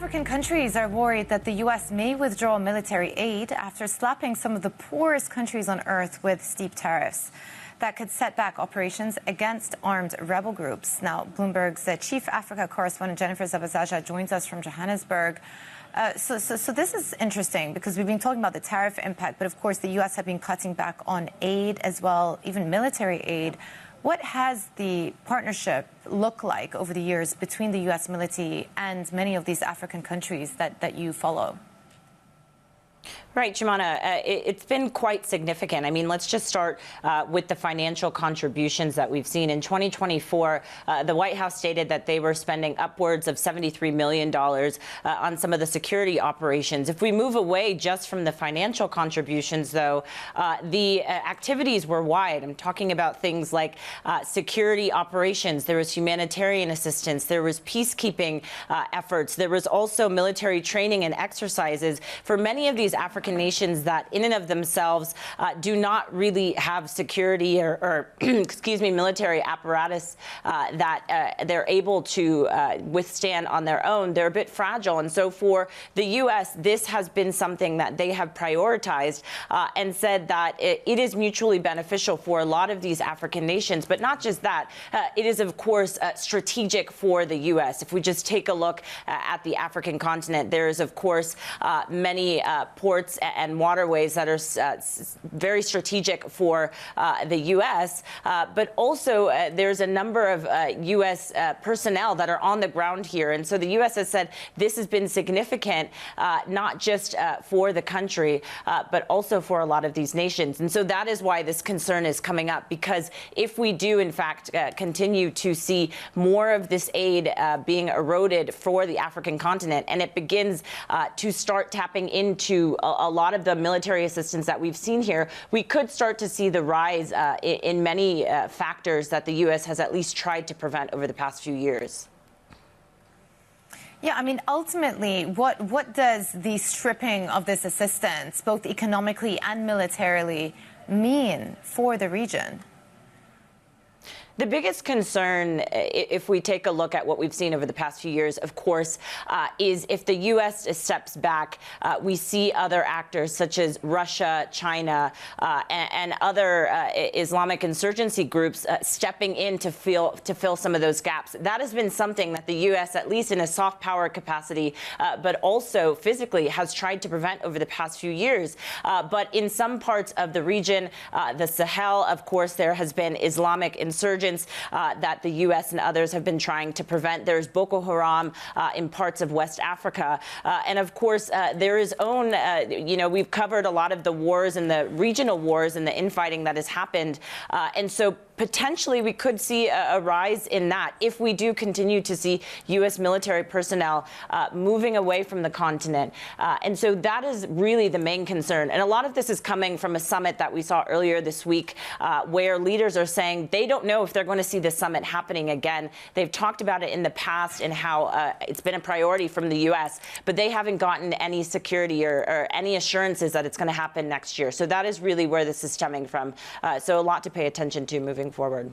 African countries are worried that the U.S. may withdraw military aid after slapping some of the poorest countries on earth with steep tariffs that could set back operations against armed rebel groups. Now, Bloomberg's chief Africa correspondent Jennifer Zabasajja joins us from Johannesburg. So this is interesting because we've been talking about the tariff impact, but of course the U.S. have been cutting back on aid as well, even military aid. What has the partnership looked like over the years between the U.S. military and many of these African countries that you follow? Right, Jumana, it's been quite significant. I mean, let's just start with the financial contributions that we've seen. In 2024, the White House stated that they were spending upwards of $73 million on some of the security operations. If we move away just from the financial contributions, though, the activities were wide. I'm talking about things like security operations. There was humanitarian assistance. There was peacekeeping efforts. There was also military training and exercises for many of these African nations that in and of themselves do not really have security or excuse me, military apparatus that they're able to withstand on their own. They're a bit fragile. And so for the U.S., this has been something that they have prioritized and said that it is mutually beneficial for a lot of these African nations. But not just that, it is, of course, strategic for the U.S. If we just take a look at the African continent, there is, of course, many ports and waterways that are very strategic for the U.S., but also there's a number of U.S. personnel that are on the ground here. And so the U.S. has said this has been significant, not just for the country, but also for a lot of these nations. And so that is why this concern is coming up, because if we do, in fact, continue to see more of this aid being eroded for the African continent, and it begins to start tapping into a lot of the military assistance that we've seen here, we could start to see the rise in many factors that the U.S. has at least tried to prevent over the past few years. Yeah, I mean, ultimately, what does the stripping of this assistance, both economically and militarily, mean for the region? The biggest concern, if we take a look at what we've seen over the past few years, of course, is if the U.S. steps back, we see other actors such as Russia, China, and other Islamic insurgency groups stepping in to fill some of those gaps. That has been something that the U.S., at least in a soft power capacity, but also physically, has tried to prevent over the past few years. But in some parts of the region, the Sahel, of course, there has been Islamic insurgency that the U.S. and others have been trying to prevent. There's Boko Haram in parts of West Africa. And of course, there is we've covered a lot of the wars and the regional wars and the infighting that has happened. And so potentially we could see a rise in that if we do continue to see U.S. military personnel moving away from the continent. And so that is really the main concern. And a lot of this is coming from a summit that we saw earlier this week where leaders are saying they don't know if they're going to see this summit happening again. They've talked about it in the past and how it's been a priority from the U.S., but they haven't gotten any security or any assurances that it's going to happen next year. So that is really where this is stemming from. So a lot to pay attention to moving forward.